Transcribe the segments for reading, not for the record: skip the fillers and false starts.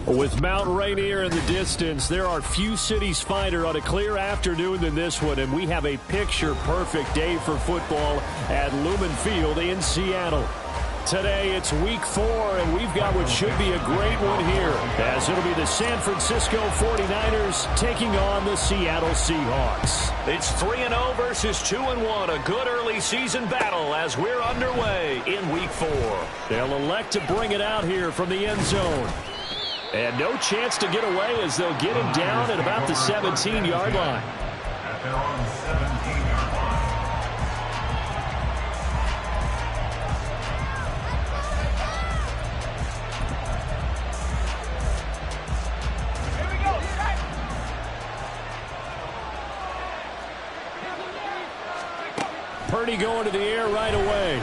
With Mount Rainier in the distance, there are few cities finer on a clear afternoon than this one, and we have a picture-perfect day for football at Lumen Field in Seattle. Today, it's Week 4, and we've got what should be a great one here, as it'll be the San Francisco 49ers taking on the Seattle Seahawks. It's 3-0 versus 2-1, a good early season battle as we're underway in Week 4. They'll elect to bring it out here from the end zone. And no chance to get away as they'll get him down at about the 17-yard line. At their own 17-yard line. Purdy going to the air right away.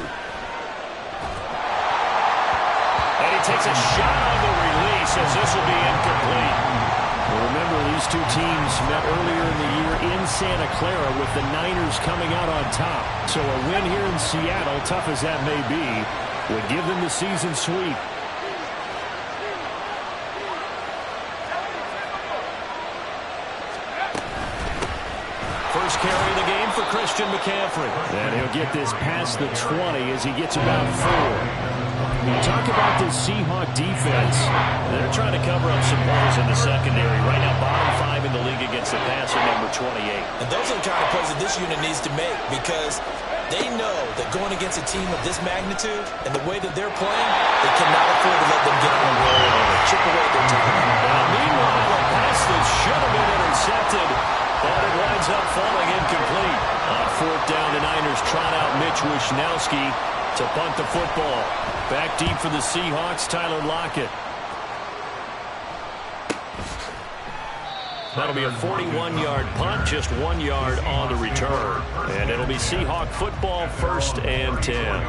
And he takes a shot on the release as this will be incomplete. Well, remember, these two teams met earlier in the year in Santa Clara with the Niners coming out on top. So a win here in Seattle, tough as that may be, would give them the season sweep. First carry of the game for Christian McCaffrey. And he'll get this past the 20 as he gets about 4. Talk about this Seahawk defense. They're trying to cover up some holes in the secondary. Right now, bottom 5 in the league against the passer, number 28. And those are the kind of plays that this unit needs to make because they know that going against a team of this magnitude and the way that they're playing, they cannot afford to let them get on the roll and chip away at their time. Meanwhile, a pass that should have been intercepted, but it winds up falling incomplete. On 4th down, the Niners trot out Mitch Wishnowsky to punt the football. Back deep for the Seahawks, Tyler Lockett. That'll be a 41-yard punt, just 1 yard on the return. And it'll be Seahawk football, 1st and 10.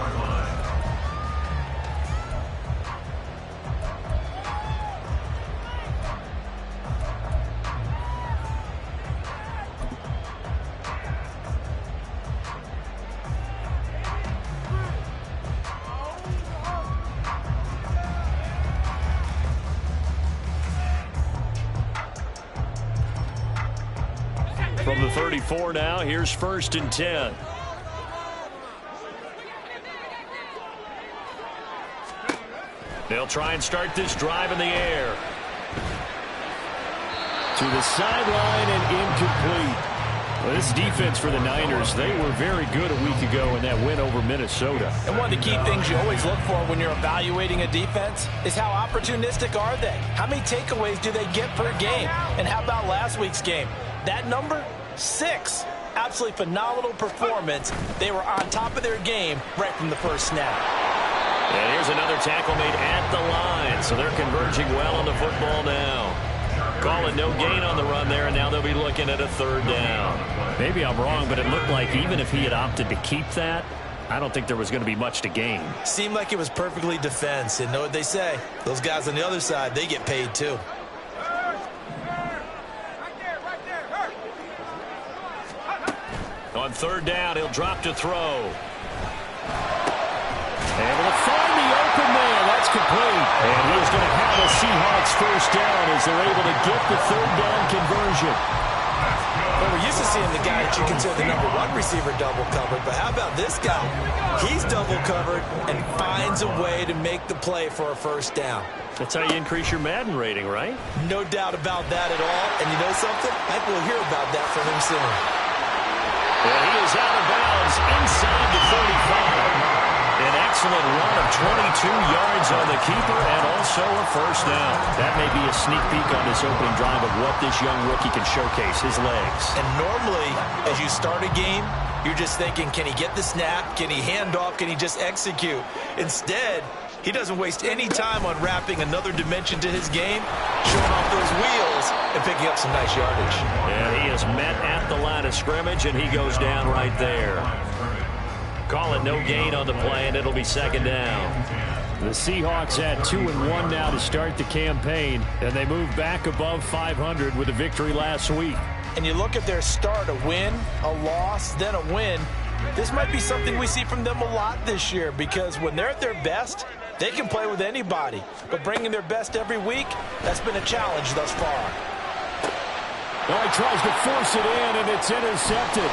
From the 34 now, here's 1st and 10. They'll try and start this drive in the air. To the sideline and incomplete. Well, this defense for the Niners, they were very good a week ago in that win over Minnesota. And one of the key things you always look for when you're evaluating a defense is how opportunistic are they? How many takeaways do they get per game? And how about last week's game? That number? 6. Absolutely phenomenal performance. They were on top of their game right from the first snap. And here's another tackle made at the line. So they're converging well on the football now. Call it no gain on the run there, and now they'll be looking at a 3rd down. Maybe I'm wrong, but it looked like even if he had opted to keep that, I don't think there was going to be much to gain. Seemed like it was perfectly defense. And know what they say? Those guys on the other side, they get paid too. On 3rd down, he'll drop to throw. Able to find the open man. That's complete. And he is going to have a Seahawks 1st down as they're able to get the 3rd down conversion. Well, we're used to seeing the guy that you consider the number 1 receiver double covered, but how about this guy? He's double covered and finds a way to make the play for a 1st down. That's how you increase your Madden rating, right? No doubt about that at all. And you know something? I think we'll hear about that from him soon. And he is out of bounds inside the 45. An excellent run of 22 yards on the keeper and also a first down. That may be a sneak peek on this opening drive of what this young rookie can showcase, his legs. And normally, as you start a game, you're just thinking, can he get the snap? Can he hand off? Can he just execute? Instead, he doesn't waste any time on wrapping another dimension to his game, showing off those wheels and picking up some nice yardage. And he is met at the line of scrimmage, and he goes down right there. Call it no gain on the play, and it'll be second down. The Seahawks had 2-1 now to start the campaign, and they moved back above 500 with a victory last week. And you look at their start, a win, a loss, then a win. This might be something we see from them a lot this year, because when they're at their best, they can play with anybody. But bringing their best every week, that's been a challenge thus far. Oh, he tries to force it in, and it's intercepted.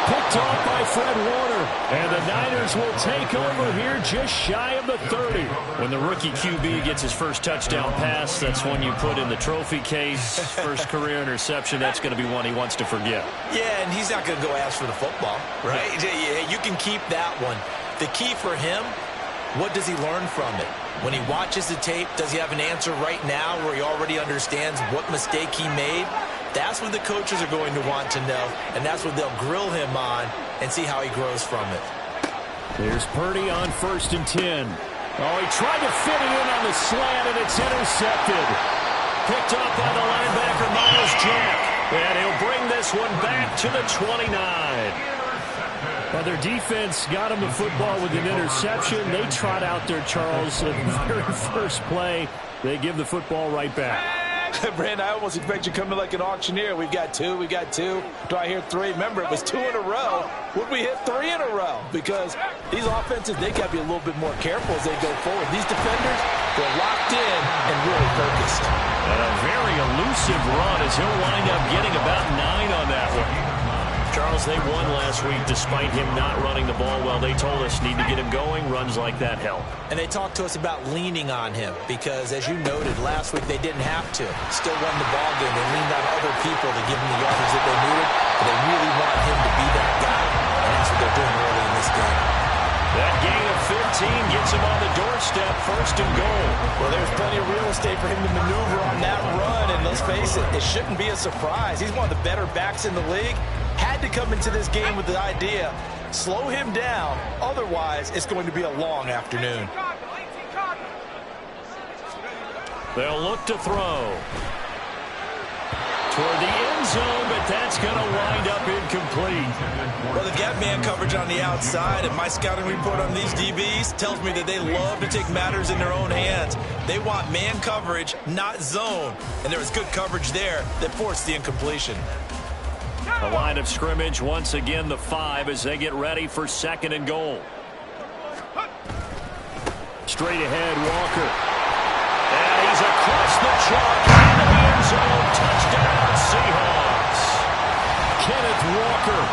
Picked off by Fred Warner. And the Niners will take over here just shy of the 30. When the rookie QB gets his first touchdown pass, that's one you put in the trophy case. First career interception, that's going to be one he wants to forget. Yeah, and he's not going to go ask for the football, right? Yeah, you can keep that one. The key for him, what does he learn from it? When he watches the tape, does he have an answer right now where he already understands what mistake he made? That's what the coaches are going to want to know, and that's what they'll grill him on and see how he grows from it. There's Purdy on 1st and 10. Oh, he tried to fit it in on the slant, and it's intercepted. Picked up by the linebacker, Myles Jack. And he'll bring this one back to the 29. Well, their defense got him the football with an interception. They trot out there, Charles, at the very first play. They give the football right back. Brandon, I almost expect you coming like an auctioneer. We've got two. Do I hear three? Remember, it was 2 in a row. Would we hit 3 in a row? Because these offenses, they got to be a little bit more careful as they go forward. These defenders, they're locked in and really focused. And a very elusive run as he'll wind up getting about 9 on that one. Charles, they won last week despite him not running the ball well. They told us need to get him going. Runs like that help. And they talked to us about leaning on him because, as you noted, last week they didn't have to. Still won the ball game. They leaned on other people to give them the yardage that they needed. But they really want him to be that guy. And that's what they're doing early in this game. That gain of 15 gets him on the doorstep, 1st and goal. Well, there's plenty of real estate for him to maneuver on that run. And let's face it, it shouldn't be a surprise. He's one of the better backs in the league. Had to come into this game with the idea, slow him down, otherwise it's going to be a long afternoon. They'll look to throw. Toward the end zone, but that's going to wind up incomplete. Well, they've got man coverage on the outside, and my scouting report on these DBs tells me that they love to take matters in their own hands. They want man coverage, not zone, and there was good coverage there that forced the incompletion. The line of scrimmage, once again, the 5 as they get ready for 2nd and goal. Straight ahead, Walker. And he's across the chalk into the end zone. Touchdown, Seahawks. Kenneth Walker,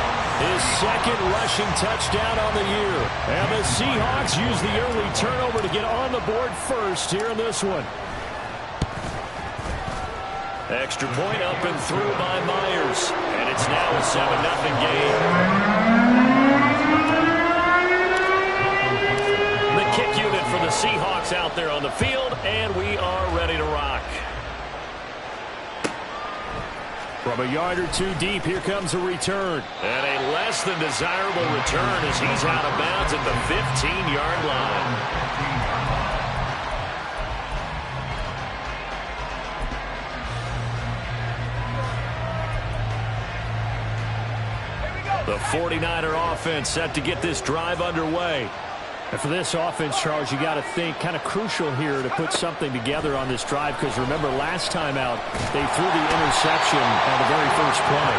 his 2nd rushing touchdown on the year. And the Seahawks use the early turnover to get on the board first here in this one. Extra point up and through by Myers. And it's now a 7-0 game. The kick unit for the Seahawks out there on the field, and we are ready to rock. From a yard or two deep, here comes a return. And a less than desirable return as he's out of bounds at the 15-yard line. The 49er offense set to get this drive underway. And for this offense, Charles, you got to think kind of crucial here to put something together on this drive because remember last time out they threw the interception on the very first play.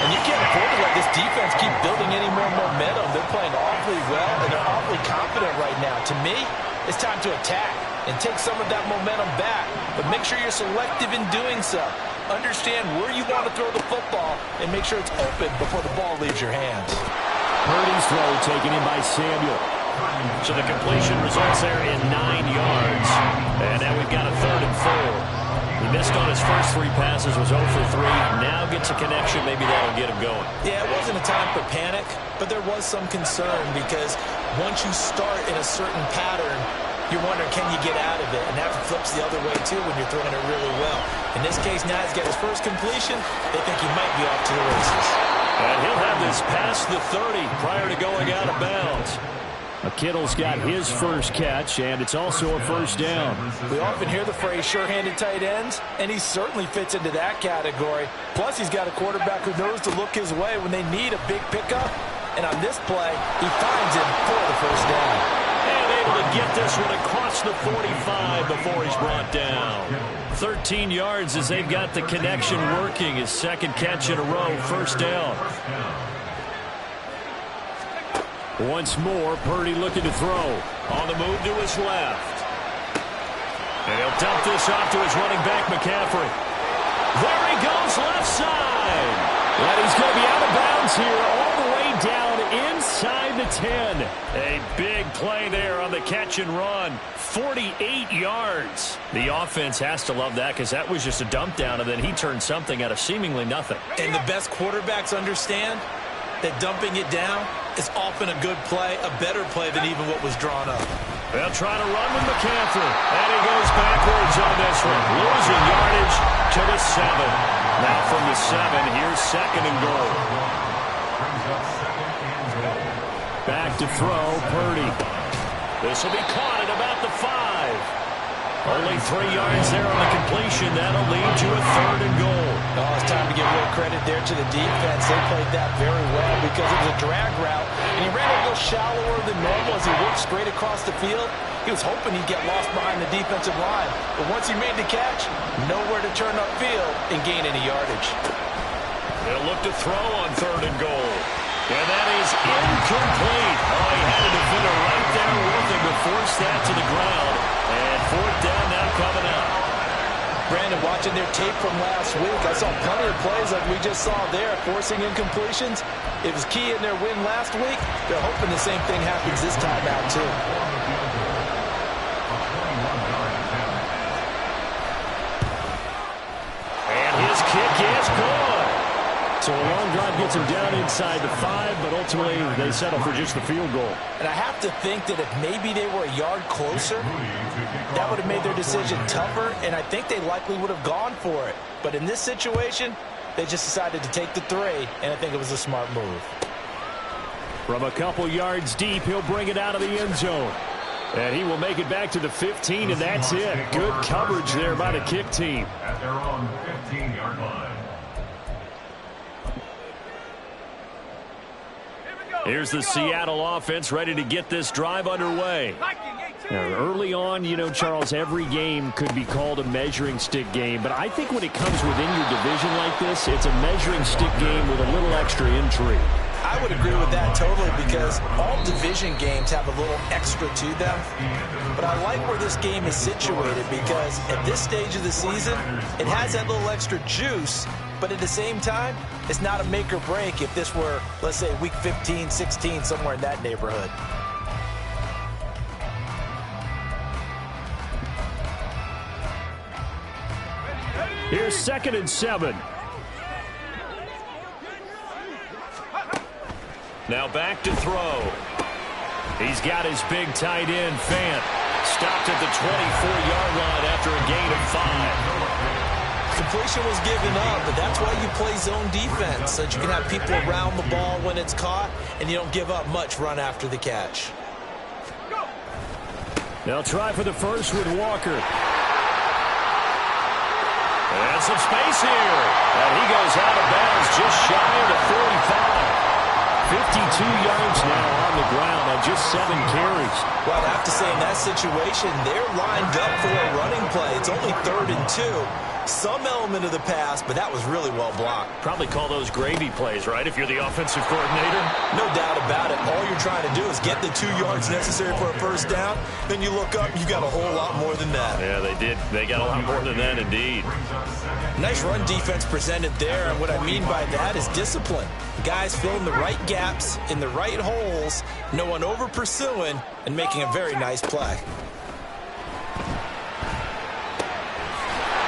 And you can't afford to let this defense keep building any more momentum. They're playing awfully well and they're awfully confident right now. To me, it's time to attack and take some of that momentum back. But make sure you're selective in doing so. Understand where you want to throw the football and make sure it's open before the ball leaves your hands. Purdy's throw taken in by Samuel. So the completion results there in 9 yards. And now we've got a 3rd and 4. He missed on his first 3 passes, was 0 for 3. Now gets a connection. Maybe that'll get him going. Yeah, it wasn't a time for panic, but there was some concern because once you start in a certain pattern, you're wondering, can you get out of it? And that flips the other way, too, when you're throwing it really well. In this case, now he's got his first completion. They think he might be off to the races. And he'll have this past the 30 prior to going out of bounds. Kittle's got his first catch, and it's also a first down. We often hear the phrase sure-handed tight ends, and he certainly fits into that category. Plus, he's got a quarterback who knows to look his way when they need a big pickup. And on this play, he finds him for the first down. And able to get this one across the 45 before he's brought down. 13 yards as they've got the connection working. His second catch in a row, first down. Once more, Purdy looking to throw. On the move to his left. And he'll dump this off to his running back, McCaffrey. There he goes, left side. And he's going to be out of bounds here, all the way down inside the 10. A big play there on the catch and run. 48 yards. The offense has to love that because that was just a dump down, and then he turned something out of seemingly nothing. And the best quarterbacks understand that dumping it down is often a good play, a better play than even what was drawn up. They'll try to run with McCaffrey. And he goes backwards on this one. Losing yardage to the 7. Now from the 7, here's second and goal. Back to throw, Purdy. This will be caught at about the 5. Only 3 yards there on the completion. That'll lead to a third and goal. Oh, it's time to give real credit there to the defense. They played that very well because it was a drag route, and he ran a little shallower than normal as he worked straight across the field. He was hoping he'd get lost behind the defensive line, but once he made the catch, nowhere to turn upfield and gain any yardage. They'll look to throw on third and goal. And that is incomplete. Oh, he had a defender right there with him to force that to the ground. And fourth down now coming up. Brandon, watching their tape from last week, I saw plenty of plays like we just saw there, forcing incompletions. It was key in their win last week. They're hoping the same thing happens this time out, too. And his kick is good. So a long drive gets him down inside the 5, but ultimately they settle for just the field goal. And I have to think that if maybe they were a yard closer, that would have made their decision tougher, and I think they likely would have gone for it. But in this situation, they just decided to take the 3, and I think it was a smart move. From a couple yards deep, he'll bring it out of the end zone. And he will make it back to the 15, and that's it. Good coverage there by the kick team. At their own 15-yard line. Here's the Seattle offense ready to get this drive underway. Now, early on, you know, Charles, every game could be called a measuring stick game. But I think when it comes within your division like this, it's a measuring stick game with a little extra intrigue. I would agree with that totally because all division games have a little extra to them. But I like where this game is situated because at this stage of the season, it has that little extra juice. But at the same time, it's not a make or break if this were, let's say, week 15, 16, somewhere in that neighborhood. Here's 2nd and 7. Now back to throw. He's got his big tight end, Fant. Stopped at the 24-yard line after a gain of 5. Completion was given up, but that's why you play zone defense, so that you can have people around the ball when it's caught, and you don't give up much run after the catch. They'll try for the first with Walker. And some space here. And he goes out of bounds just shy of the 45. 52 yards now on the ground on just 7 carries. Well, I have to say, in that situation, they're lined up for a running play. It's only 3rd and 2. Some element of the pass, but that was really well blocked. Probably call those gravy plays, right, if you're the offensive coordinator? No doubt about it. All you're trying to do is get the 2 yards necessary for a first down. Then you look up, you got a whole lot more than that. Yeah, they did. They got a lot more than that, indeed. Nice run defense presented there, and what I mean by that is discipline. The guys filling the right gaps in the right holes, no one over pursuing, and making a very nice play.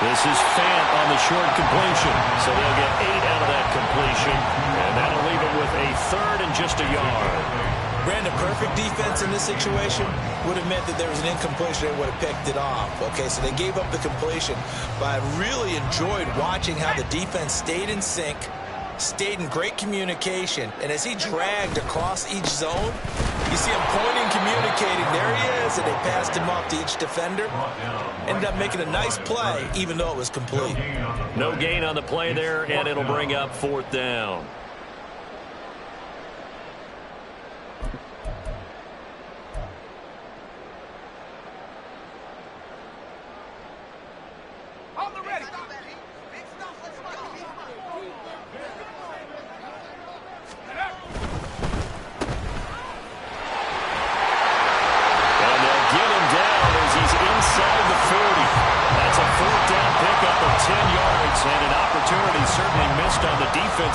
This is Fant on the short completion. So they'll get 8 out of that completion. And that'll leave it with a third and just a yard. Brandon, perfect defense in this situation would have meant that there was an incompletion. They would have picked it off. Okay, so they gave up the completion. But I really enjoyed watching how the defense stayed in sync, stayed in great communication. And as he dragged across each zone, you see him pointing, communicating. There he is, and they passed him off to each defender. Ended up making a nice play, even though it was complete. No gain on the play there, and it'll bring up 4th down.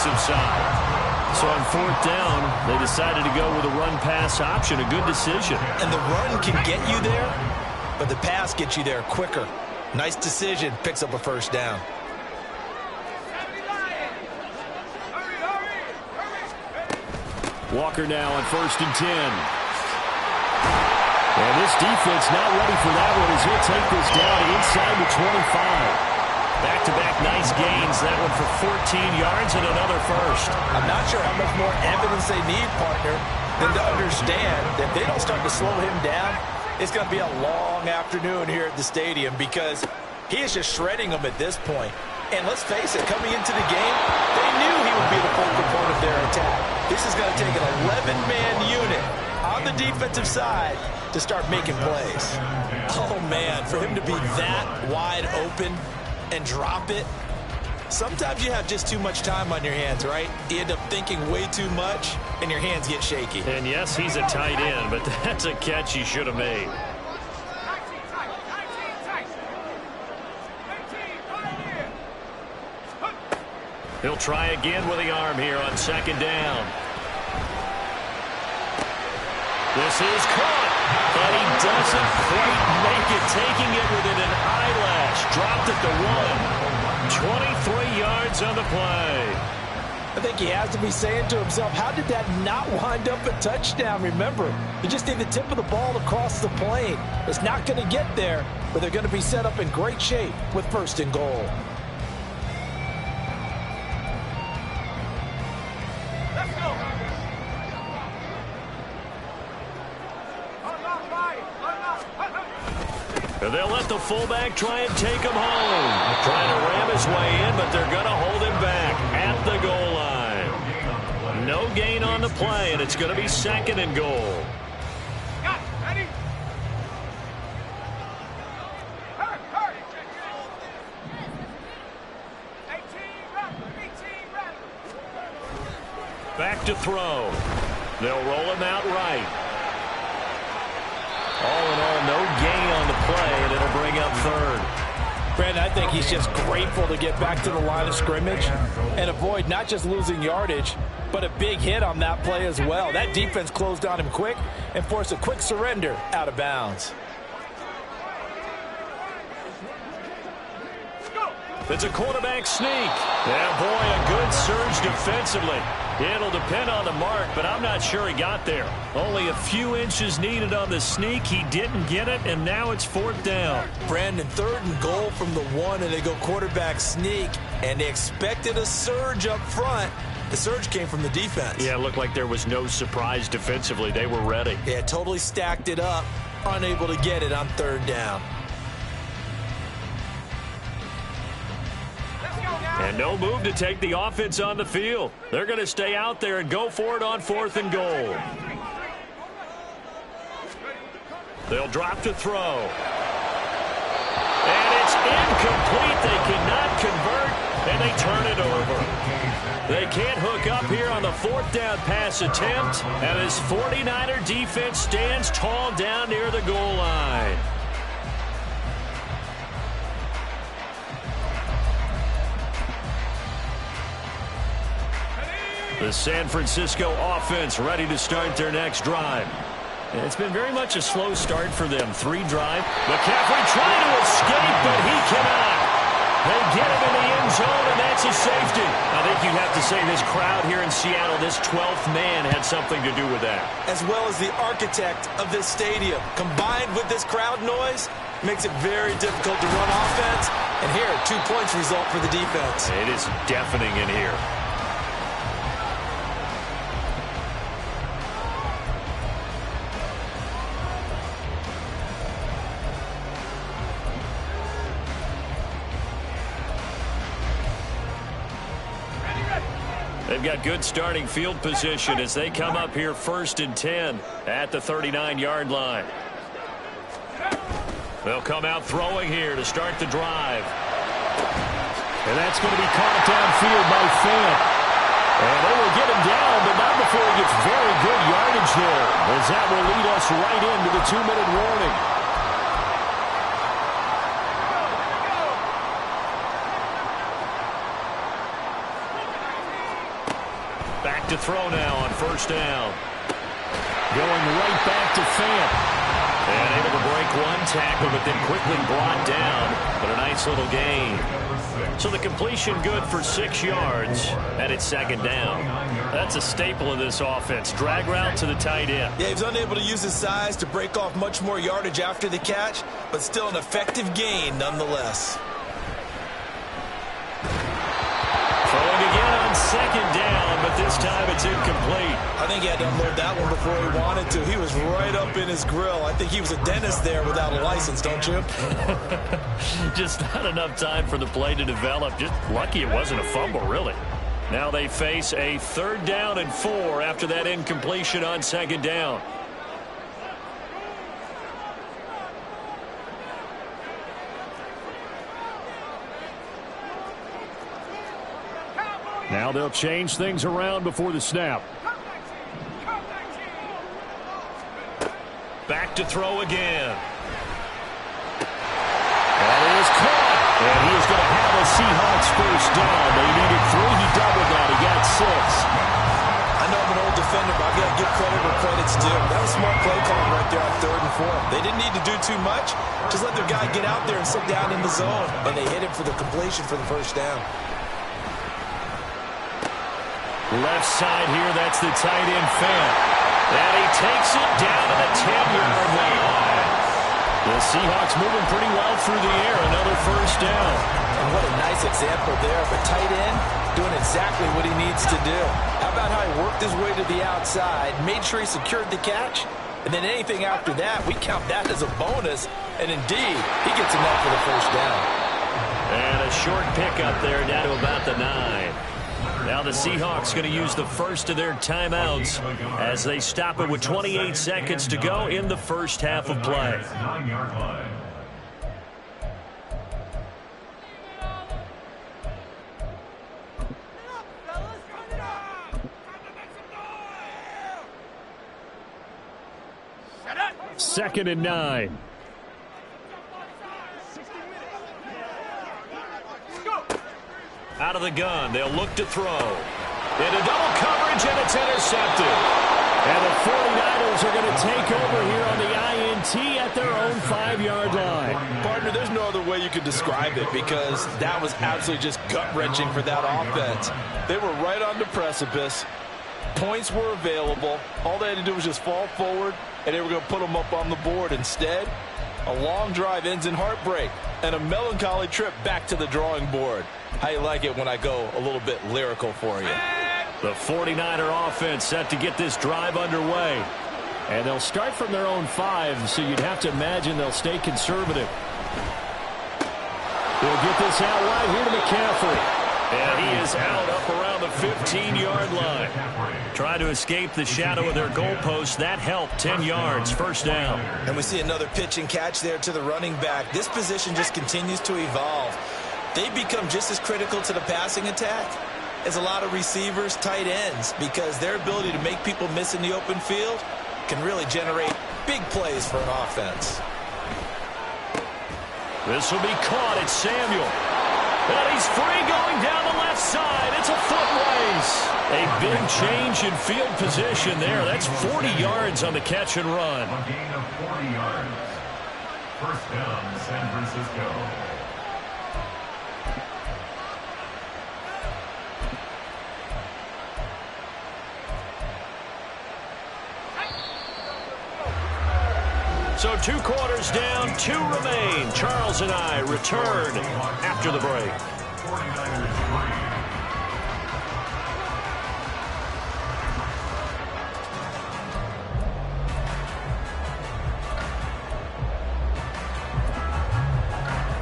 Side. So on 4th down, they decided to go with a run-pass option. A good decision. And the run can get you there, but the pass gets you there quicker. Nice decision. Picks up a 1st down. Walker now on 1st and 10. And this defense not ready for that one as he'll take this down inside the 25. Back-to-back nice gains. That one for 14 yards and another first. I'm not sure how much more evidence they need, partner, than to understand that if they don't start to slow him down, it's going to be a long afternoon here at the stadium because he is just shredding them at this point. And let's face it, coming into the game, they knew he would be the focal point of their attack. This is going to take an 11-man unit on the defensive side to start making plays. Oh, man, for him to be that wide open and drop it. Sometimes you have just too much time on your hands, right? You end up thinking way too much, and your hands get shaky. And yes, he's a tight end, but that's a catch he should have made. He'll try again with the arm here on 2nd down. This is caught, but he doesn't quite make it, taking it within an eyelash. Dropped at the 1. 23 yards on the play. I think he has to be saying to himself, how did that not wind up a touchdown? Remember, you just need the tip of the ball to cross the plane. It's not going to get there, but they're going to be set up in great shape with 1st and goal. And they'll let the fullback try and take him home. Trying to ram his way in, but they're going to hold him back at the goal line. No gain on the play, and it's going to be 2nd and goal. Back to throw. They'll roll him out right. All in all, no gain on the play, and it'll bring up 3rd. Brandon, I think he's just grateful to get back to the line of scrimmage and avoid not just losing yardage, but a big hit on that play as well. That defense closed on him quick and forced a quick surrender out of bounds. It's a quarterback sneak. Yeah, boy, a good surge defensively. It'll depend on the mark, but I'm not sure he got there. Only a few inches needed on the sneak. He didn't get it, and now it's 4th down. Brandon, 3rd and goal from the 1, and they go quarterback sneak, and they expected a surge up front. The surge came from the defense. Yeah, it looked like there was no surprise defensively. They were ready. Yeah, totally stacked it up, unable to get it on 3rd down. And no move to take the offense on the field. They're going to stay out there and go for it on 4th and goal. They'll drop to throw. And it's incomplete. They cannot convert, and they turn it over. They can't hook up here on the 4th down pass attempt, and his 49er defense stands tall down near the goal line. The San Francisco offense ready to start their next drive. And it's been very much a slow start for them. 3 drive. McCaffrey trying to escape, but he cannot. They get him in the end zone, and that's a safety. I think you'd have to say this crowd here in Seattle, this 12th man, had something to do with that. As well as the architect of this stadium, combined with this crowd noise, makes it very difficult to run offense. And here, 2 points result for the defense. It is deafening in here. They've got good starting field position as they come up here 1st and 10 at the 39-yard line. They'll come out throwing here to start the drive. And that's going to be caught downfield by Fant. And they will get him down, but not before he gets very good yardage there, as that will lead us right into the 2-minute warning. Back to throw now on 1st down. Going right back to Fant. And able to break 1 tackle, but then quickly brought down. But a nice little gain. So the completion good for 6 yards, and it's 2nd down. That's a staple of this offense. Drag route to the tight end. Yeah, he was unable to use his size to break off much more yardage after the catch, but still an effective gain nonetheless. Throwing again on 2nd down, but this time it's incomplete. I think he had to unload that one before he wanted to. He was right up in his grill. I think he was a dentist there without a license, don't you? Just not enough time for the play to develop. Just lucky it wasn't a fumble, really. Now they face a 3rd down and 4 after that incompletion on 2nd down. Now they'll change things around before the snap. Back to throw again. That is caught. And he is going to have a Seahawks 1st down. They needed 3. He doubled that. He got 6. I know I'm an old defender, but I've got to give credit where credit's due. That was smart play calling right there on 3rd and 4. They didn't need to do too much. Just let their guy get out there and sit down in the zone. And they hit him for the completion for the 1st down. Left side here, that's the tight end Fant. And he takes it down to the 10-yard line. The Seahawks moving pretty well through the air. Another 1st down. And what a nice example there of a tight end doing exactly what he needs to do. How about how he worked his way to the outside, made sure he secured the catch, and then anything after that, we count that as a bonus. And indeed, he gets enough for the 1st down. And a short pickup there down to about the 9. Now the Seahawks going to use the first of their timeouts as they stop it with 28 seconds to go in the 1st half of play. 9-yard line. Second and 9. Out of the gun, they'll look to throw. Into double coverage, and it's intercepted. And the 49ers are going to take over here on the INT at their own 5-yard line. Partner, there's no other way you could describe it because that was absolutely just gut-wrenching for that offense. They were right on the precipice. Points were available. All they had to do was just fall forward, and they were going to put them up on the board. Instead, a long drive ends in heartbreak and a melancholy trip back to the drawing board. How you like it when I go a little bit lyrical for you? The 49er offense set to get this drive underway. And they'll start from their own 5, so you'd have to imagine they'll stay conservative. They'll get this out right here to McCaffrey. And he is out up around the 15-yard line. Trying to escape the shadow of their goalpost. That helped. 10 yards, 1st down. And we see another pitch and catch there to the running back. This position just continues to evolve. They become just as critical to the passing attack as a lot of receivers, tight ends, because their ability to make people miss in the open field can really generate big plays for an offense. This will be caught. It's Samuel. And he's free going down the left side. It's a foot race. A big change in field position there. That's 40 yards on the catch and run. A gain of 40 yards. 1st down, San Francisco. 2 quarters down, 2 remain. Charles and I return after the break. 49ers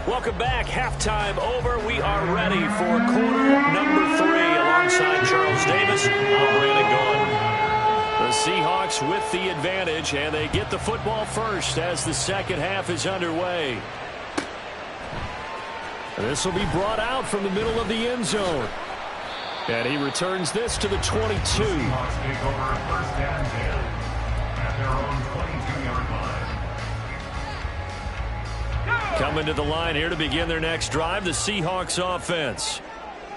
3. Welcome back. Halftime over. We are ready for quarter number 3 alongside Charles Davis. I'm Brandon Gaudin. The Seahawks with the advantage, and they get the football first as the second half is underway. This will be brought out from the middle of the end zone. And he returns this to the 22. Seahawks take over first and 10 at their own 22-yard line. Coming to the line here to begin their next drive, the Seahawks offense.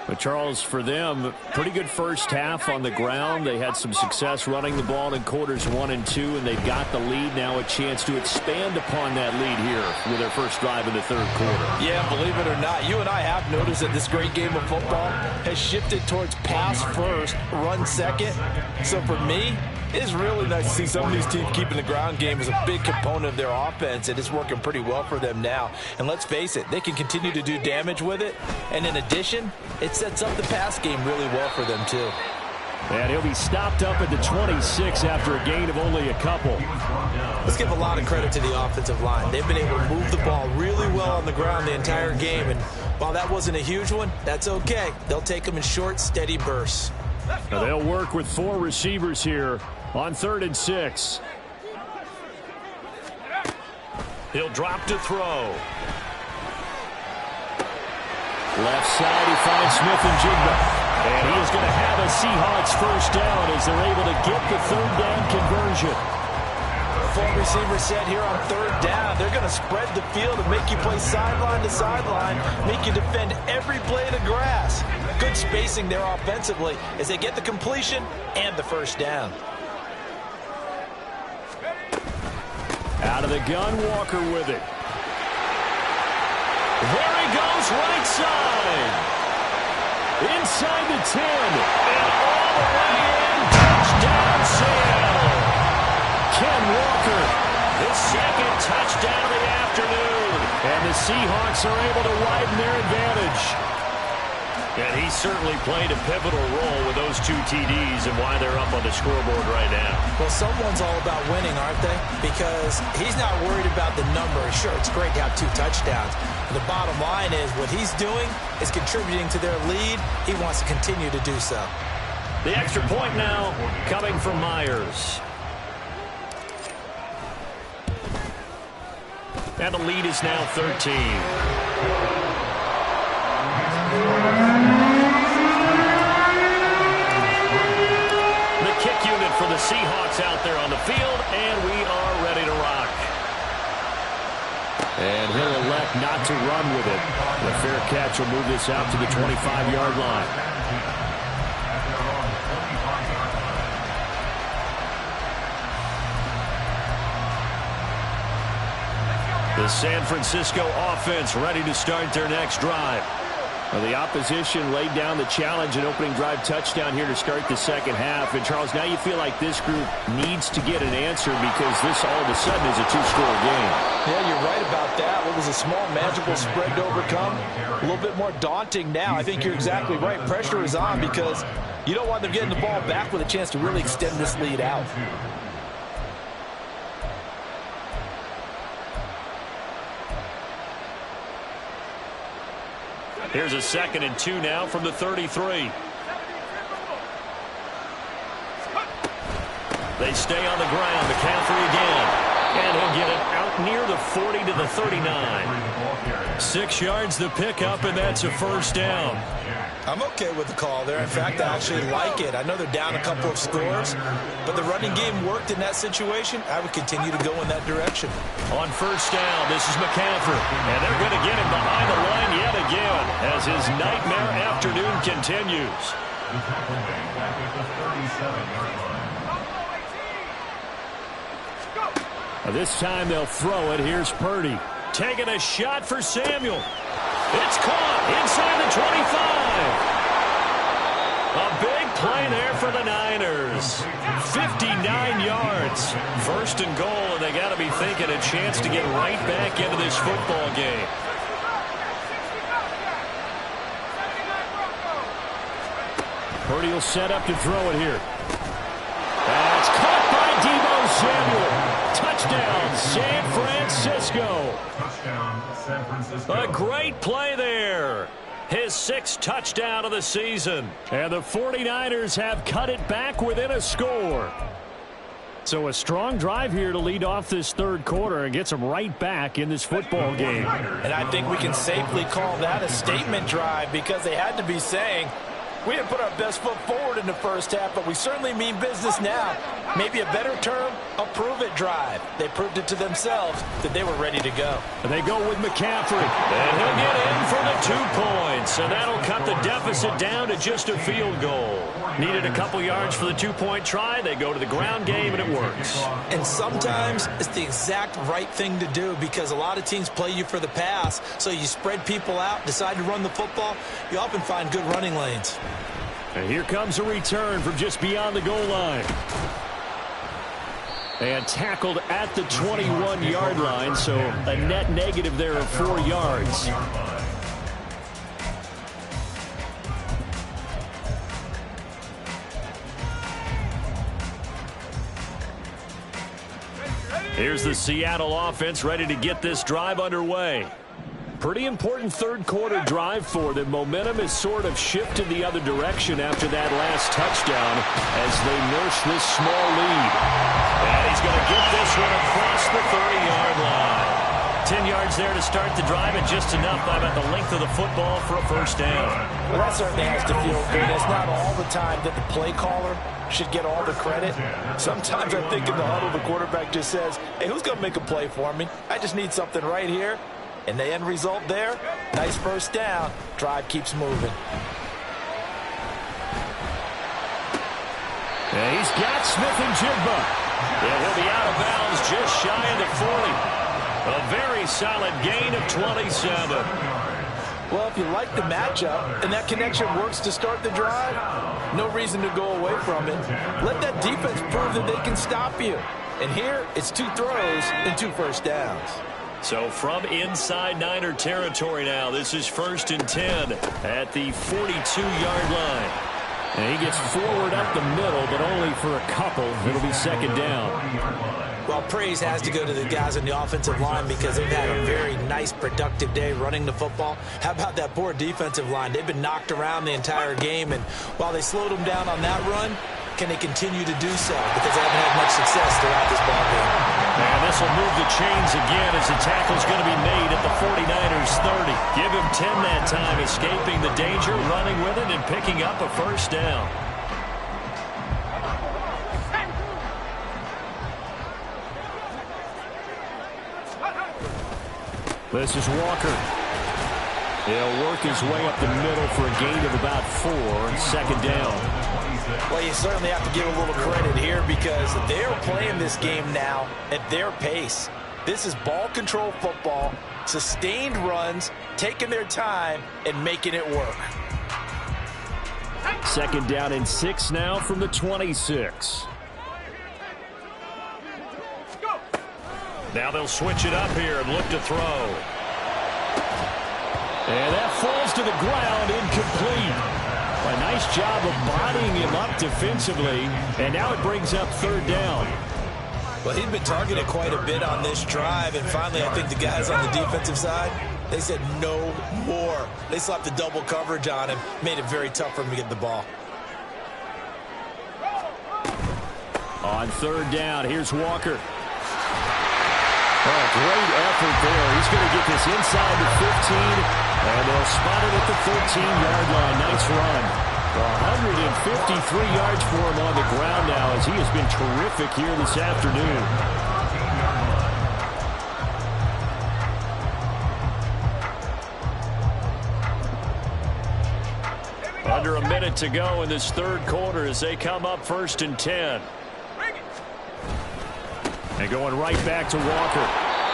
But Charles, for them, pretty good first half on the ground. They had some success running the ball in quarters 1 and 2, and they've got the lead now, a chance to expand upon that lead here with their first drive in the third quarter. Yeah, believe it or not, you and I have noticed that this great game of football has shifted towards pass first, run second. So for me, it's really nice to see some of these teams keeping the ground game as a big component of their offense, and it's working pretty well for them now. And let's face it, they can continue to do damage with it. And in addition, it sets up the pass game really well for them too. And he'll be stopped up at the 26 after a gain of only a couple. Let's give a lot of credit to the offensive line. They've been able to move the ball really well on the ground the entire game. And while that wasn't a huge one, that's okay. They'll take them in short, steady bursts. Now they'll work with 4 receivers here on 3rd and 6. He'll drop to throw. Left side, he finds Smith-Njigba. And he is going to have a Seahawks first down as they're able to get the 3rd down conversion. 4 receivers set here on 3rd down. They're going to spread the field and make you play sideline to sideline, make you defend every blade of grass. Good spacing there offensively as they get the completion and the first down. Out of the gun, Walker with it. There he goes, right side. Inside the 10. And all the way in. Touchdown, Seattle. Ken Walker, his 2nd touchdown of the afternoon. And the Seahawks are able to widen their advantage. And he certainly played a pivotal role with those 2 TDs and why they're up on the scoreboard right now. Well, someone's all about winning, aren't they? Because he's not worried about the number. Sure, it's great to have 2 touchdowns. But the bottom line is what he's doing is contributing to their lead. He wants to continue to do so. The extra point now coming from Myers. And the lead is now 13. The kick unit for the Seahawks out there on the field, and we are ready to rock. And he'll elect not to run with it. The fair catch will move this out to the 25-yard line. The San Francisco offense ready to start their next drive. Well, the opposition laid down the challenge and opening drive touchdown here to start the second half. And, Charles, now you feel like this group needs to get an answer because this all of a sudden is a 2-score game. Yeah, you're right about that. What was a small, magical spread to overcome? A little bit more daunting now. I think you're exactly right. Pressure is on because you don't want them getting the ball back with a chance to really extend this lead out. Here's a 2nd and 2 now from the 33. They stay on the ground. McCaffrey again. And he'll get it out near the 40 to the 39. 6 yards the pickup, and that's a first down. I'm okay with the call there. In fact, I actually like it. I know they're down a couple of scores, but the running game worked in that situation. I would continue to go in that direction. On first down, this is McCaffrey. And they're going to get him behind the line yet again as his nightmare afternoon continues. This time they'll throw it. Here's Purdy. Taking a shot for Samuel. It's caught inside the 25. A big play there for the Niners. 59 yards. First and goal, and they got to be thinking a chance to get right back into this football game. Purdy will set up to throw it here. That's caught by Deebo Samuel. Touchdown, San Francisco. Touchdown, San Francisco. A great play there. His 6th touchdown of the season. And the 49ers have cut it back within a score. So a strong drive here to lead off this third quarter and gets them right back in this football game. And I think we can safely call that a statement drive because they had to be saying, we didn't put our best foot forward in the first half, but we certainly mean business now. Maybe a better term, a prove-it drive. They proved it to themselves that they were ready to go. And they go with McCaffrey. And he'll get in for the 2 points. And that'll cut the deficit down to just a field goal. Needed a couple yards for the 2-point try. They go to the ground game, and it works. And sometimes it's the exact right thing to do because a lot of teams play you for the pass. So you spread people out, decide to run the football. You often find good running lanes. And here comes a return from just beyond the goal line. And tackled at the 21-yard line, so a net negative there of 4 yards. Here's the Seattle offense ready to get this drive underway. Pretty important third quarter drive for them. Momentum has sort of shifted the other direction after that last touchdown as they nurse this small lead. And he's going to get this one across the 30-yard line. 10 yards there to start the drive, and just enough by about the length of the football for a first down. Well, that certainly has to feel good. It's not all the time that the play caller should get all the credit. Sometimes I think in the huddle, the quarterback just says, hey, who's going to make a play for me? I just need something right here. And the end result there, nice first down. Drive keeps moving. And he's got Smith-Njigba. Yeah, he'll be out of bounds just shy of the 40. A very solid gain of 27. Well, if you like the matchup and that connection works to start the drive, no reason to go away from it. Let that defense prove that they can stop you. And here, it's 2 throws and 2 first downs. So from inside Niner territory now, this is 1st and 10 at the 42-yard line. And he gets forward up the middle, but only for a couple. It'll be second down. Well, praise has to go to the guys on the offensive line because they've had a very nice, productive day running the football. How about that poor defensive line? They've been knocked around the entire game, and while they slowed them down on that run, can they continue to do so? Because they haven't had much success throughout this ballgame. And this will move the chains again as the tackle's going to be made at the 49ers 30. Give him 10 that time, escaping the danger, running with it, and picking up a first down. This is Walker. He'll work his way up the middle for a gain of about 4, second down. Well, you certainly have to give a little credit here because they're playing this game now at their pace. This is ball control football, sustained runs, taking their time, and making it work. Second down and 6 now from the 26. Now they'll switch it up here and look to throw. And that falls to the ground, incomplete. A nice job of bodying him up defensively, and now it brings up third down. Well, he'd been targeted quite a bit on this drive, and finally I think the guys on the defensive side, they said no more. They slapped the double coverage on him, made it very tough for him to get the ball. On third down, here's Walker. Oh, great effort there. He's going to get this inside the 15, and they'll spot it at the 13-yard line. Nice run. 153 yards for him on the ground now as he has been terrific here this afternoon. Under a minute to go in this third quarter as they come up 1st and 10. And going right back to Walker.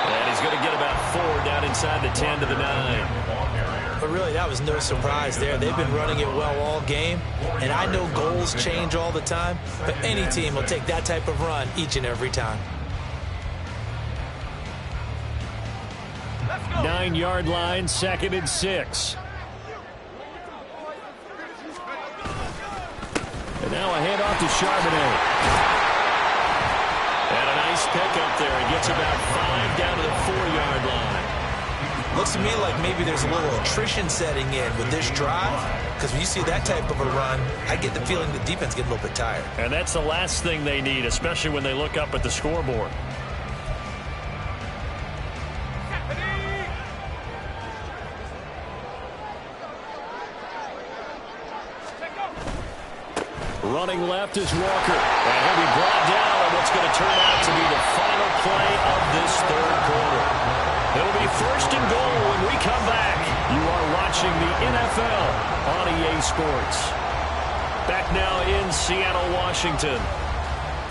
And he's going to get about 4 down inside the 10 to the 9. But really, that was no surprise there. They've been running it well all game, and I know goals change all the time, but any team will take that type of run each and every time. 9-yard line, 2nd and 6. And now a handoff to Charbonnet. And a nice pickup there. He gets about 5 down to the 4-yard line. Looks to me like maybe there's a little attrition setting in with this drive, because when you see that type of a run, I get the feeling the defense gets a little bit tired. And that's the last thing they need, especially when they look up at the scoreboard. Running left is Walker. And he'll be brought down on what's going to turn out to be the final play of this third quarter. It'll be 1st and goal when we come back. You are watching the NFL on EA Sports. Back now in Seattle, Washington.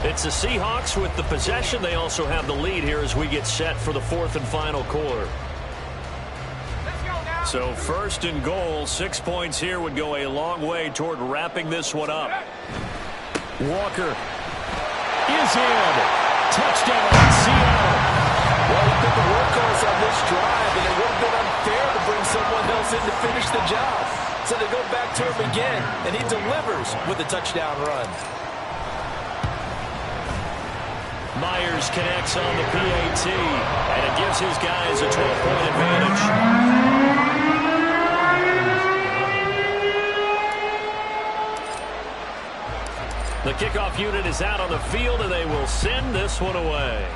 It's the Seahawks with the possession. They also have the lead here as we get set for the 4th and final quarter. So 1st and goal, 6 points here would go a long way toward wrapping this one up. Walker is in. Touchdown, Seattle. Well, he put the workhorse on this drive, and it would have been unfair to bring someone else in to finish the job. So they go back to him again, and he delivers with a touchdown run. Myers connects on the PAT, and it gives his guys a 12-point advantage. The kickoff unit is out on the field, and they will send this one away.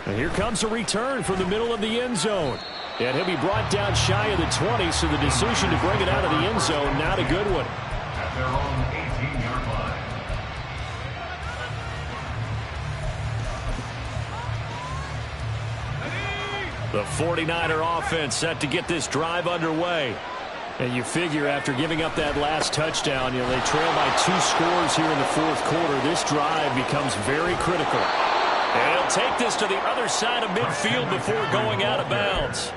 And here comes a return from the middle of the end zone. And he'll be brought down shy of the 20, so the decision to bring it out of the end zone, not a good one. At their own 18-yard line. The 49er offense set to get this drive underway. And you figure after giving up that last touchdown, they trail by 2 scores here in the 4th quarter. This drive becomes very critical. And he'll take this to the other side of midfield before going out of bounds.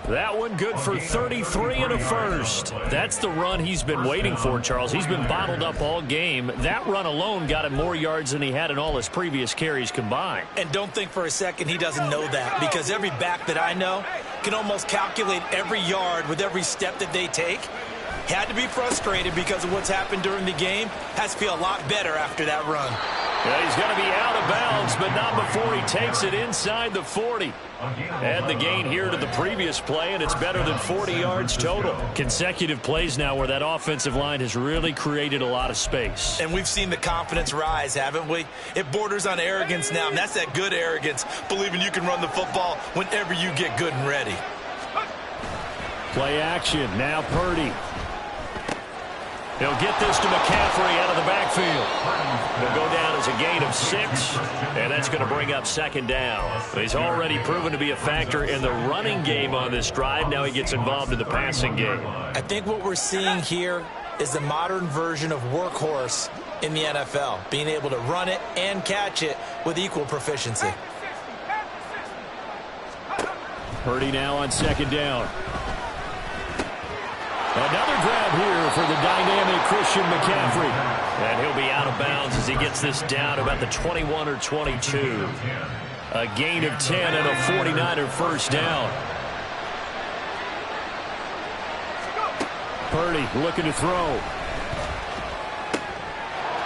That one good for 33 and a first. That's the run he's been waiting for, Charles. He's been bottled up all game. That run alone got him more yards than he had in all his previous carries combined. And don't think for a second he doesn't know that, because every back that I know can almost calculate every yard with every step that they take. Had to be frustrated because of what's happened during the game. Has to feel a lot better after that run. Yeah, he's going to be out of bounds, but not before he takes it inside the 40. Add the gain here to the previous play, and it's better than 40 yards total. Consecutive plays now where that offensive line has really created a lot of space. And we've seen the confidence rise, haven't we? It borders on arrogance now, and that's that good arrogance, believing you can run the football whenever you get good and ready. Play action, now Purdy. He'll get this to McCaffrey out of the backfield. He'll go down as a gain of 6, and that's going to bring up 2nd down. He's already proven to be a factor in the running game on this drive. Now he gets involved in the passing game. I think what we're seeing here is the modern version of workhorse in the NFL, being able to run it and catch it with equal proficiency. Purdy now on 2nd down. Another grab here for the dynamic Christian McCaffrey. And he'll be out of bounds as he gets this down about the 21 or 22. A gain of 10 and a 49er first down. Purdy looking to throw.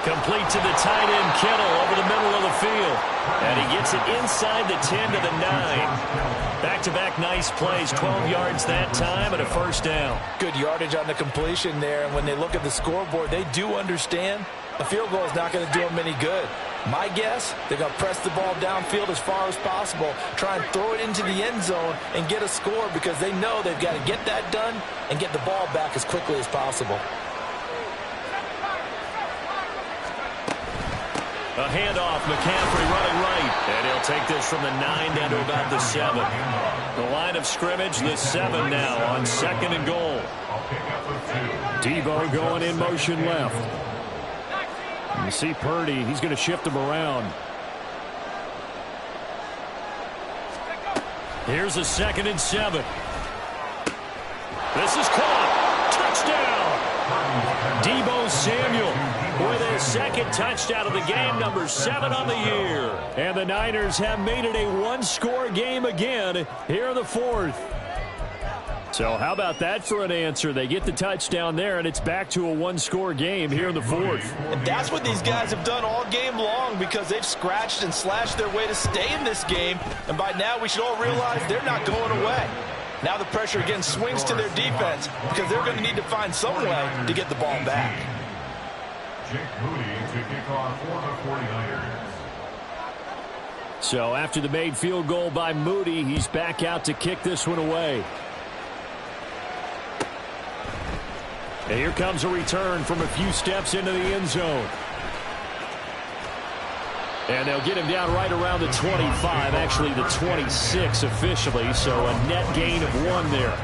Complete to the tight end Kittle over the middle of the field. And he gets it inside the 10 to the 9. Back-to-back nice plays, 12 yards that time and a first down. Good yardage on the completion there, and when they look at the scoreboard, they do understand a field goal is not going to do them any good. My guess, they're going to press the ball downfield as far as possible, try and throw it into the end zone and get a score because they know they've got to get that done and get the ball back as quickly as possible. A handoff, McCaffrey running right. And he'll take this from the 9 down to about the 7. The line of scrimmage, the 7 now on 2nd and goal. Debo going in motion left. And you see Purdy, he's going to shift him around. Here's a 2nd and 7. This is caught. Touchdown. Deebo Samuel with his 2nd touchdown of the game, number 7 on the year. And the Niners have made it a one-score game again here in the 4th. So how about that for an answer? They get the touchdown there, and it's back to a one-score game here in the 4th. And that's what these guys have done all game long, because they've scratched and slashed their way to stay in this game. And by now, we should all realize they're not going away. Now the pressure again swings to their defense, because they're going to need to find some way to get the ball back. Jake Moody to kick off for the 49ers. So after the made field goal by Moody, he's back out to kick this one away. And here comes a return from a few steps into the end zone. And they'll get him down right around the 25, actually the 26 officially, so a net gain of 1 there.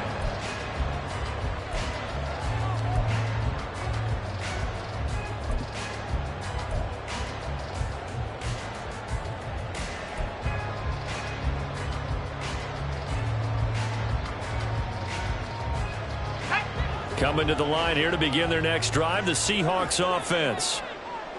Coming to the line here to begin their next drive, the Seahawks offense.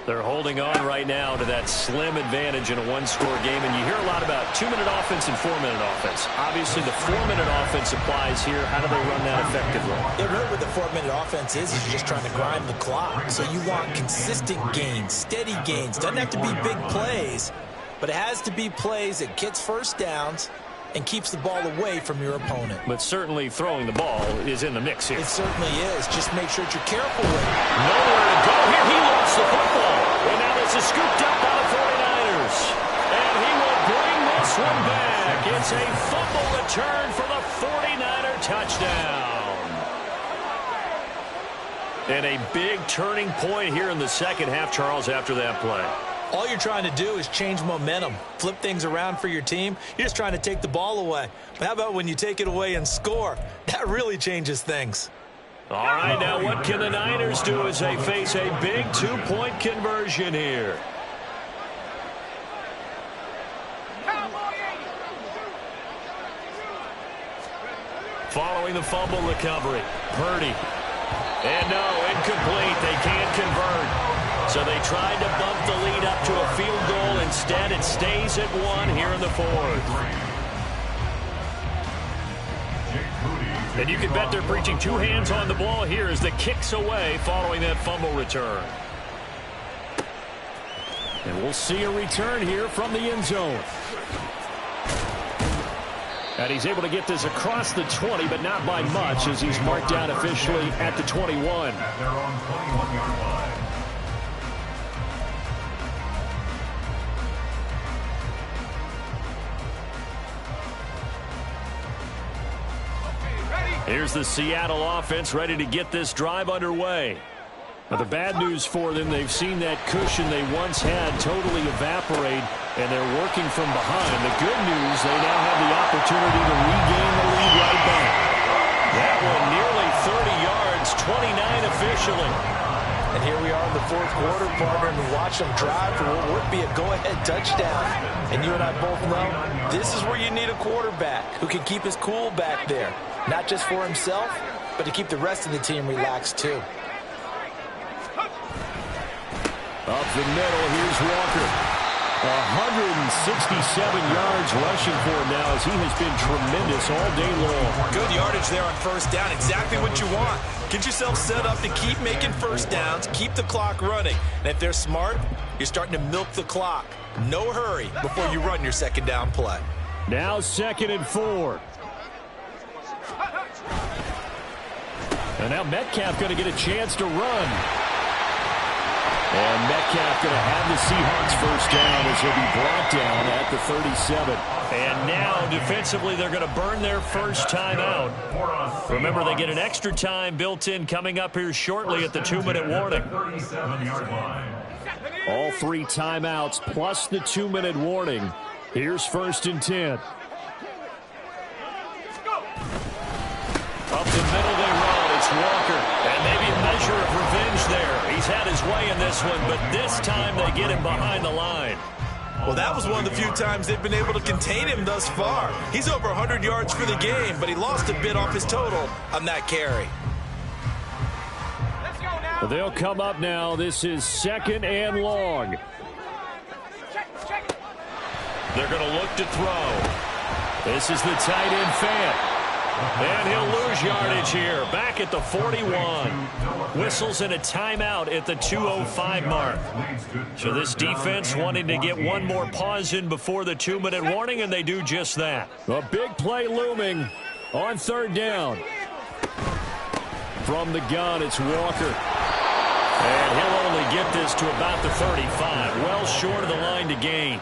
They're holding on right now to that slim advantage in a one-score game, and you hear a lot about 2-minute offense and 4-minute offense. Obviously, the 4-minute offense applies here. How do they run that effectively? Yeah, really what the 4-minute offense is you're just trying to grind the clock. So you want consistent gains, steady gains. Doesn't have to be big plays, but it has to be plays that gets first downs and keeps the ball away from your opponent. But certainly throwing the ball is in the mix here. It certainly is. Just make sure that you're careful with it. Nowhere to go here. He lost the football. And now this is scooped up by the 49ers. And he will bring this one back. It's a fumble return for the 49er touchdown. And a big turning point here in the second half, Charles, after that play. All you're trying to do is change momentum, flip things around for your team. You're just trying to take the ball away. But how about when you take it away and score? That really changes things. All right, now what can the Niners do as they face a big 2-point conversion here? Following the fumble recovery, Purdy. And no, incomplete. They can't convert. So they tried to bump the lead up to a field goal. Instead, it stays at 1 here in the 4th. And you can bet they're preaching 2 hands on the ball here as the kick's away following that fumble return. And we'll see a return here from the end zone. And he's able to get this across the 20, but not by much, as he's marked down officially at the 21. At their own 21-yard line. Here's the Seattle offense ready to get this drive underway. Now, the bad news for them, they've seen that cushion they once had totally evaporate, and they're working from behind. The good news, they now have the opportunity to regain the lead right back. That one nearly 30 yards, 29 officially. And here we are in the 4th quarter, partner, and watch them drive for what would be a go-ahead touchdown. And you and I both know this is where you need a quarterback who can keep his cool back there. Not just for himself, but to keep the rest of the team relaxed too. Up the middle, here's Walker. 167 yards rushing for him now, as he has been tremendous all day long. Good yardage there on first down. Exactly what you want. Get yourself set up to keep making first downs, keep the clock running. And if they're smart, you're starting to milk the clock. No hurry before you run your second down play. Now 2nd and 4. And now Metcalf going to get a chance to run. And Metcalf going to have the Seahawks first down as he'll be brought down at the 37. And now defensively they're going to burn their first timeout. Remember, they get an extra time built in coming up here shortly at the 2-minute warning. 37-yard line. All 3 timeouts plus the 2-minute warning. Here's 1st and 10. Up the middle they run. It's Walker. And maybe a measure of revenge there. He's had his way in this one, but this time they get him behind the line. Well, that was one of the few times they've been able to contain him thus far. He's over 100 yards for the game, but he lost a bit off his total on that carry. They'll come up now. This is 2nd and long. They're going to look to throw. This is the tight end Fant. And he'll lose yardage here. Back at the 41. Whistles and a timeout at the 2:05 mark. So this defense wanting to get one more pause in before the 2-minute warning, and they do just that. A big play looming on 3rd down. From the gun, it's Walker. And he'll only get this to about the 35. Well short of the line to gain.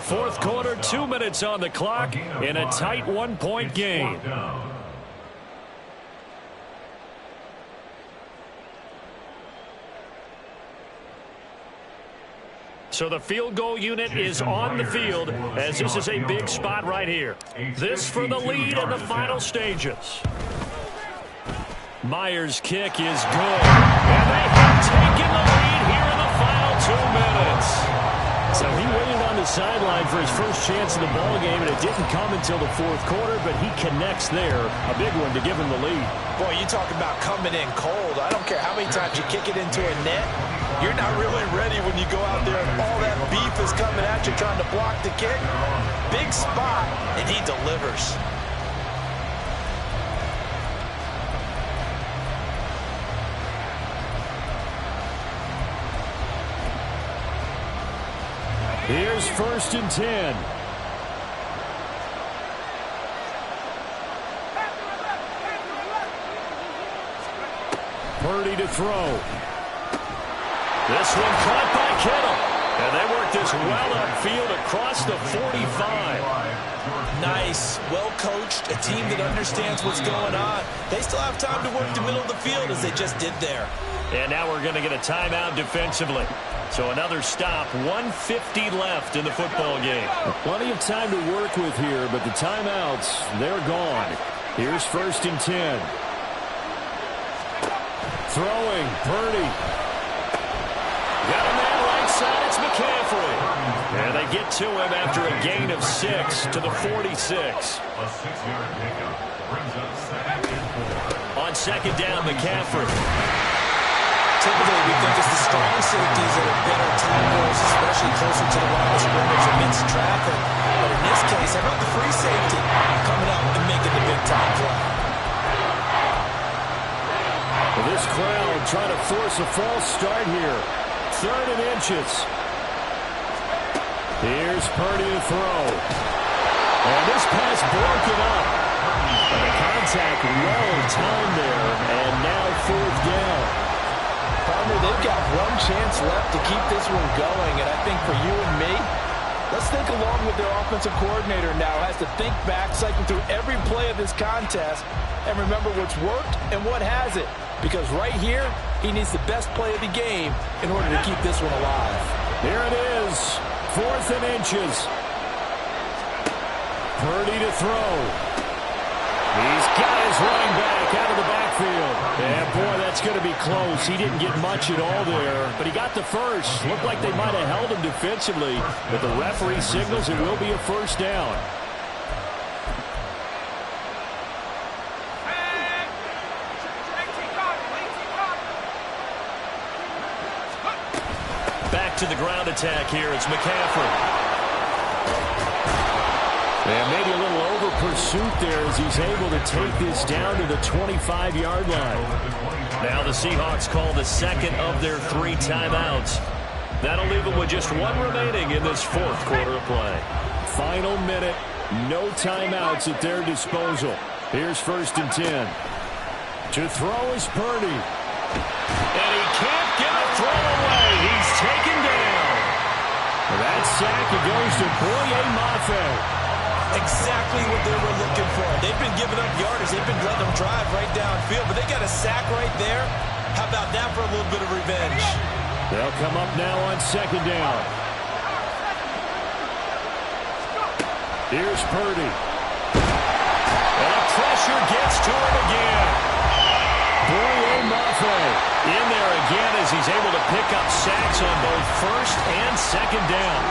4th quarter, 2 minutes on the clock in a tight 1-point game. So the field goal unit is on the field as this is a big spot right here. This for the lead in the final stages. Myers' kick is good. And they have taken the lead here in the final 2 minutes. So he waited on the sideline for his first chance in the ball game, and it didn't come until the 4th quarter, but he connects there. A big one to give him the lead. Boy, you talk about coming in cold. I don't care how many times you kick it into a net. You're not really ready when you go out there and all that beef is coming at you trying to block the kick. Big spot, and he delivers. Here's 1st and 10. Purdy to throw. This one caught by Kittle. And they work this well upfield across the 45. Nice, well coached, a team that understands what's going on. They still have time to work the middle of the field as they just did there. And now we're going to get a timeout defensively. So another stop, 1:50 left in the football game. Plenty of time to work with here, but the timeouts, they're gone. Here's 1st and 10. Throwing, Purdy. Got a man right side, it's McCaffrey. And they get to him after a gain of 6 to the 46. A 6-yard pickup brings up 2nd and 4. On 2nd down, McCaffrey. Typically, we think it's the strong safeties that are better tackles, especially closer to the line of scrimmage amidst traffic. But in this case, how about the free safety coming up and making the big-time play? Well, this crowd trying to force a false start here. 3rd and inches. Here's Purdy to throw. And this pass broken up. And the contact well timed there. And now 4th down. They've got one chance left to keep this one going, and I think for you and me, let's think along with their offensive coordinator now. Has to think back, cycle through every play of this contest, and remember what's worked and what hasn't. Because right here, he needs the best play of the game in order to keep this one alive. Here it is, 4th and inches. Purdy to throw. He's got his running back out of the backfield. And, boy, that's going to be close. He didn't get much at all there, but he got the first. Looked like they might have held him defensively, but the referee signals it will be a 1st down. Back to the ground attack here. It's McCaffrey. And maybe a little over pursuit there as he's able to take this down to the 25-yard line. Now the Seahawks call the 2nd of their 3 timeouts. That'll leave them with just 1 remaining in this 4th quarter of play. Final minute, no timeouts at their disposal. Here's 1st and 10. To throw is Purdy. And he can't get a throw away. He's taken down. That sack, it goes to Boye Mafe. Exactly what they were looking for. They've been giving up yardage. They've been letting them drive right downfield, but they got a sack right there. How about that for a little bit of revenge? They'll come up now on 2nd down. Here's Purdy. And the pressure gets to him again. Boye Mafe in there again as he's able to pick up sacks on both 1st and 2nd down.